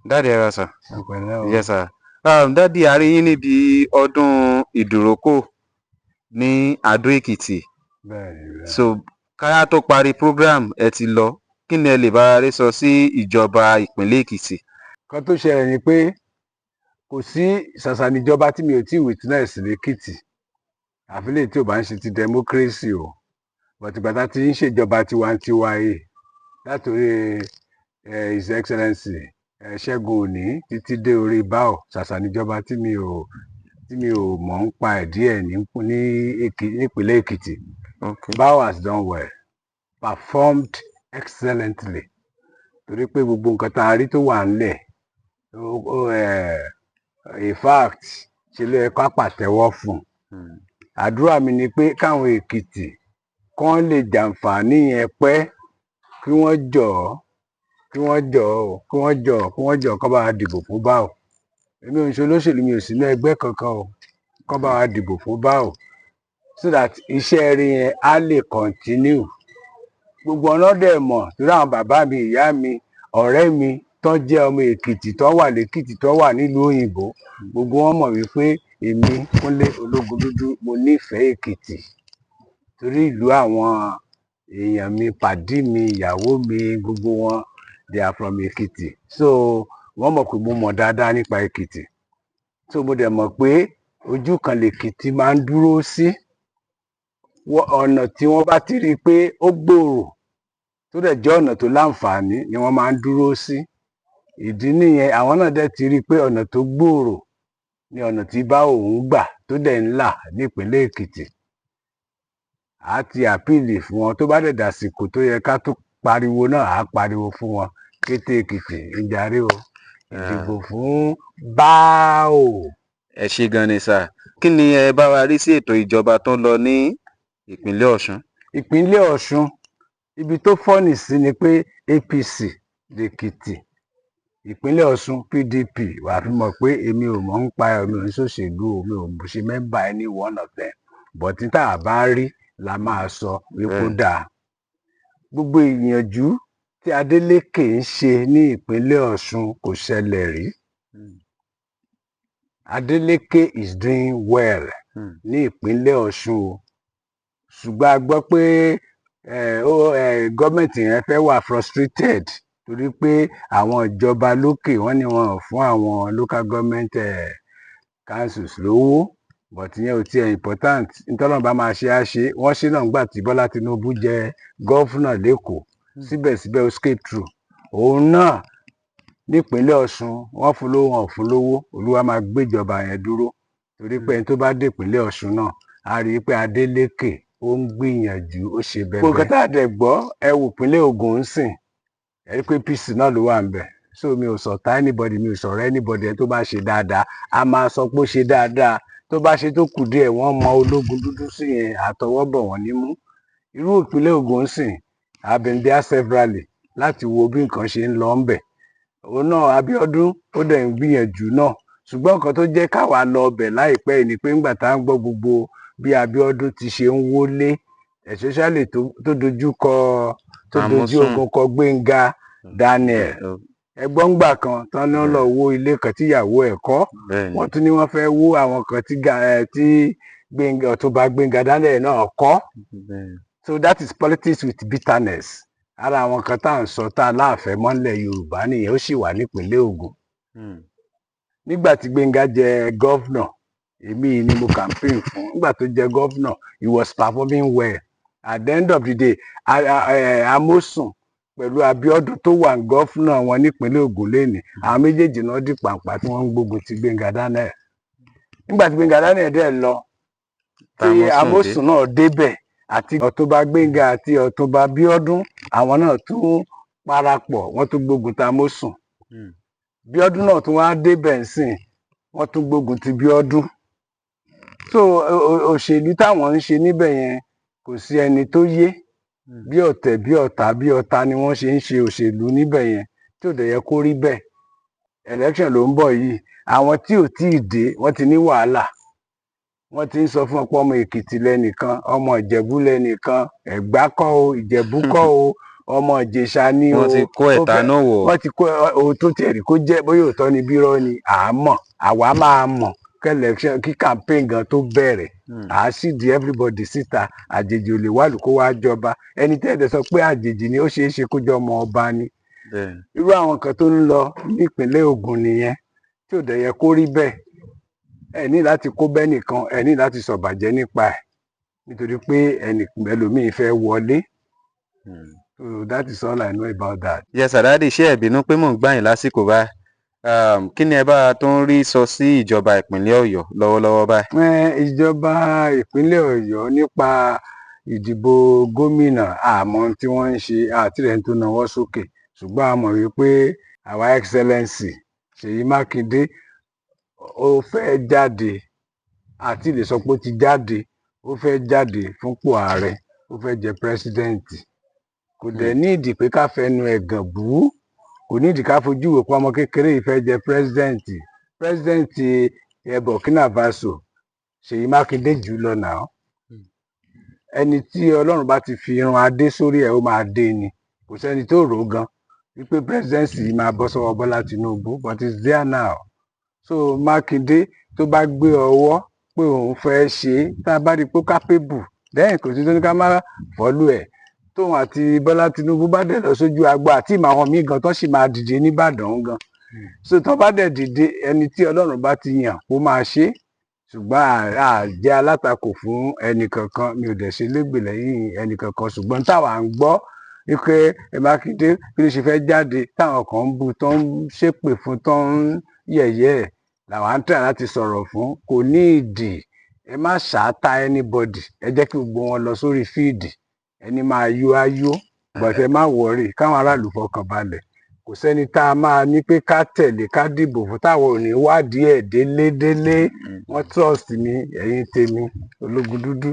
Dáàdi ẹ ra sà. Pẹ̀lẹ́ o. Yes sir. Dáàdi a rí yín níbi ọdún ìdúrókò ní Adó Èkìtì. Bẹ́ẹ̀ni. So káyà tó parí program ẹ ti lọ. Kí ni ẹ lè bá rí sọ sí ìjọba ìpínlẹ̀ Èkìtì? Kan tó ṣẹlẹ̀ ni pé kò sí ṣàṣà níjọba tí mi ò tí witness lẹ́kìtì. Àfi lè tí ò bá ń ṣe ti democracy o. But ìgbà tá ti ń ṣèjọba tiwantiwa yìí látòrí His Excellency Ṣẹ́gun Òní títí dé orí báò ṣàṣà níjọba tí mi ò mọ̀ ń pa ẹ̀ díẹ̀ nípínlẹ̀ Èkìtì. Okay. Bao has done well, performed excellently. Torí pé gbogbo nǹkan tá a rí tó wà ńlẹ̀ in fact ṣe ló yẹ ká pàtẹ́wọ́ fún. Àdúrà mi ni pé káwọn Èkìtì kán lè jàǹfààní yẹn pẹ́ kí wọ́n jọ̀ọ́ kán bá wa dìbò fún Bao. Èmi ò ń ṣe olóṣèlú, mi ò sí ní ẹgbẹ́ kankan o. Kán bá wa dìbò fún Bao so that iṣẹ́ rí yẹn á lè continue. Gbogbo ọ̀nà dẹ̀ mọ̀ torí àwọn bàbá mi, ìyá mi, ọ̀rẹ́ mi tán jẹ́ ọmọ Èkìtì tán wà lẹ́kìtì tán wà nílùú òyìnbó, gbogbo wọn mọ̀ wípé èmi Kúnlé Ọlógùndúdú mo nífẹ̀ẹ́ Èkìtì torí ìlú àwọn èèyàn mi, pàdí mi, ìyàwó mi, gbogbo wọn they are from Èkìtì. So wọ́n mọ̀ pé mo mọ̀ dáadáa nípa Èkìtì. So mo dẹ̀ mọ̀ pé ojú kan lèkìtì máa ń dúró sí. Ọ̀nà tí wọ́n bá ti rí i pé ó gbòòrò tó dẹ̀ jẹ́ ọ̀nà tó láǹfààní ni wọ́n máa ń dúró sí. Ìdí nìyẹn àwọn náà dẹ̀ ti rí i pé ọ̀nà tó gbòòrò ni ọ̀nà tí Bao òun gbà tó dẹ̀ ń là nípínlẹ̀ Èkìtì. A ti àpíìlì fún wọn tó bá dẹ̀ dàsìkò tó yẹ ká tó pariwo náà á pariwo fún wọn. Kété Èkìtì ń jarí o. Ìdìbò fún Bao. Ẹ ṣé gan ni sà. Kí ni ẹ bá wa rí sí ètò ìjọba tó ń lọ ní ìpínlẹ̀ Ọ̀ṣun? Ìpínlẹ̀ Ọ̀ṣun ibi tó fọ́nì sí ni pé APC lèkìtì, ìpínlẹ̀ Ọ̀ṣun PDP. Wà á fi mọ̀ pé èmi ò mọ̀ ń pa èmi ò ń ṣòṣèlú o, mi ò ṣe mẹ́mbà any one of them. But tí tá a bá rí la máa sọ wípé ó dáa. Gbogbo ìyànjú tí Adeleke ń ṣe ní ìpínlẹ̀ Ọ̀ṣun kò ṣẹlẹ̀ rí. Adeleke is doing well ní ìpínlẹ̀ Ọ̀ṣun o. Ṣùgbọ́n a gbọ́ pé gọ́ọ̀mẹ̀ntì yẹn fẹ́ wà frustrated torí pé àwọn ìjọba lókè wọ́n ní wọn ò fún àwọn local government councils lówó, but ìyẹn ò tiẹ̀ important. Nítorí bá máa ṣe á ṣe, wọ́n ṣe náà nígbà tí Bọ́lá Tinubu jẹ gọ́fúnà lẹ́kọ̀ọ́, síbẹ̀síbẹ̀ ó escape through. Òun náà nípínlẹ̀ Ọ̀ṣun wọ́n fún lówó wọn ò fún lówó, Olúwa máa gbéjọba yẹn dúró torí pé ẹni tó bá dé ìpínlẹ̀ Ọ̀ṣun náà a rí i pé Adeleke ó ń gbìyànjú, ó ṣe bẹ́ẹ̀. Gbogbo tá a dẹ̀ gbọ́ ẹ wò ìpínlẹ̀ Ògùn ń sìn, ẹ rí i pé PC náà ló wà ń bẹ̀. So mi ò sọ̀tá anybody, mi ò sọ̀rọ̀ anybody. Ẹni tó bá ṣe dáadáa a máa sọ pé ó ṣe dáadáa. Tó bá ṣe tó kù díẹ̀ wọ́n mọ Ológundúdú sí yẹn àtọwọ́bọ̀ wọ́n nímú. Irú ìpínlẹ̀ Ògùn ń sìn, I've been there severally láti wo bí nǹkan ṣe ń lọ ń bẹ̀. Òun náà Abíọ́dún ó dẹ̀ ń gbìyànjú náà. Ṣùgbọ́n nǹkan tó jẹ́ káwa lọ ọbẹ̀ láìpẹ́ yìí ni pé ńgbà tá à ń gbọ́ gbogbo bí Abíọ́dún ti ṣe ń wọlé, especially tó dojú ogun kọ Gbénga Daniel. Ẹgbọ́n gbà kan tán ní wọ́n lọ wó ilé kan tíyàwó ẹ̀ kọ́. Wọ́n tún ní wọ́n fẹ́ wó àwọn kan tí Ọ̀túnba Gbénga Daniel náà kọ́. So that is politics with bitterness. Ara àwọn kan tá à ń sọ tá a láàfẹ́ mọ́lẹ̀ Yorùbá nìyẹn, ó sì wà nípínlẹ̀ Ògùn. Nígbà tí Gbénga jẹ gọ́vnà, èmi ni mo campaign fún. Nígbà tó jẹ gọ́vnà, he was performing well. At the end of the day, Amosun pẹ̀lú Abíọ́dún tó wà gọ́fúnà wọn nípínlẹ̀ Ògùn lẹ́nìí, àwọn méjèèjì náà di pàǹpà tí wọ́n ń gbógun ti Gbénga Daniel. Nígbà tí Gbénga Daniel dẹ̀ lọ, tí Amosun náà débẹ̀ àti Ọ̀túnba Gbénga àti Ọ̀túnba Abíọ́dún, àwọn náà tún parapọ̀, wọ́n tún gbógun ti Amosun. Bíọ́dún náà tún wá débẹ̀ ńsìn, wọ́n tún gbógun ti Bíọ́dún. So òṣèlú táwọn ń ṣe níbẹ̀ yẹn kò sí ẹni tó yé. Bí ọ̀tẹ̀ bí ọ̀tá bí ọ̀tá ni wọ́n ṣe ń ṣe òṣèlú níbẹ̀ yẹn tí ò dẹ̀ yẹ kó rí bẹ́ẹ̀. Election ló ń bọ̀ yìí, àwọn tí ò tí ì dé wọ́n ti ní wàhálà. Wọ́n ti ń sọ fún ọ̀pọ̀ ọmọ Èkìtì lẹ́nìkan, ọmọ Ìjẹ̀bú lẹ́nìkan, Ẹ̀gbá kọ́ o, Ìjẹ̀bú kọ́ o, ọmọ Ìjẹ̀ṣà ni o wọ́n ti kó ẹ̀tanú wọ̀. wọ́n ti kó òótọ́ tiẹ̀rí kó jẹ́ bóyá òótọ́ ni bírọ́ ni àmọ́ àwa máa mọ̀ kí kí campaign gan tó bẹ̀rẹ̀ à á sì di everybody síta àjèjì ò lè wá lù kó wá jọba ẹni tẹ́ẹ̀dẹ̀ sọ pé àjèjì ni ó ṣeé ṣe kó jọ ọmọ ọba ni irú àwọn kan tó ń lọ nípínlẹ̀ Ògùn nìyẹn tí ò dẹ̀ yẹ kó rí bẹ́ẹ̀ ẹ ní láti kó bẹ́ẹ̀ nìkan ẹ ní láti sọ̀bàjẹ́ nípa ẹ̀ nítorí pé ẹlòmíín fẹ́ wọlé so that is all I know about that. Yes, Daddy, ṣé ẹ bínú pé mò ń gbà yín lásìkò báyìí kí ni ẹ bá tó ń rí sọ sí ìjọba ìpínlẹ̀ Ọ̀yọ́ lọ́wọ́lọ́wọ́ báyìí. Ìjọba ìpínlẹ̀ Ọ̀yọ́ nípa ìdìbò gómìnà àmọ́ tí wọ́n ń ṣe àtìrẹ̀ tó nawọ́ sókè ṣùgbọ́n a mọ̀ wípé our excellency Ṣèyí Mákindé ó fẹ́ jáde àti lè sọ pé ó ti jáde ó fẹ́ jáde fúnpò ààrẹ ó fẹ́ jẹ pírẹsidẹ́ǹtì kò dẹ̀ ní ìdí pé ká fẹnu ẹ̀gàn bù ú kò ní ìdí ká fojú wò pé ọmọ kékeré yìí fẹ́ jẹ pírẹsidẹ́ǹtì Burkina Faso Ṣèyí Mákindé jù lọ náà ẹni tí Ọlọ́run bá ti fi irun adé sórí ẹ̀ ó máa dé ni kò sẹ́ni tó rò ó gan wípé presidency yìí máa bọ́ sọ́wọ́ Bọ́lá Tinubu but it's there now so Mákindé tó bá gbé ọwọ́ pé òun fẹ́ ṣe é tá a bá rí i pé capable then kò sí tó ní ká má fọ́lú ẹ̀ tóun àti Bọ́lá Tinubu bá dẹ̀ lọ sójú agbo àti ìmọ̀ àwọn míì gan tó sì máa dìde nìbàdàn gan so tó bá dẹ̀ dìde ẹni tí Ọlọ́run bá ti yàn kó máa ṣe é ṣùgbọ́n àjẹ́ alátakò fún ẹnìkankan mi ò dẹ̀ ṣe légbè lẹ́yìn ẹnìkankan ṣùgbọ́n táwa ń gbọ́ wípé Mákindé bí ló ṣe fẹ́ jáde táwọn kan ń bu tó ń ṣépè fún tó ń yẹ̀yẹ́ ẹ̀ làwọn ń tẹ̀ láti sọ̀rọ̀ fún kò ní ìdí ẹ má ṣáátá anybody ẹ jẹ́ kí gbogbo wọn lọ sórí fíìdì ẹni máa yó ayó gbọ̀tẹ́ má wọ̀rì káwọn aráàlú fọkàn balẹ̀ kò sẹ́ni tá a máa ní pé ká tẹ̀lé ká dìbò fún táwọn ò ní wádìí ẹ̀ délédélé wọ́n trust mi ẹ̀yin tèmi Ológundúdú.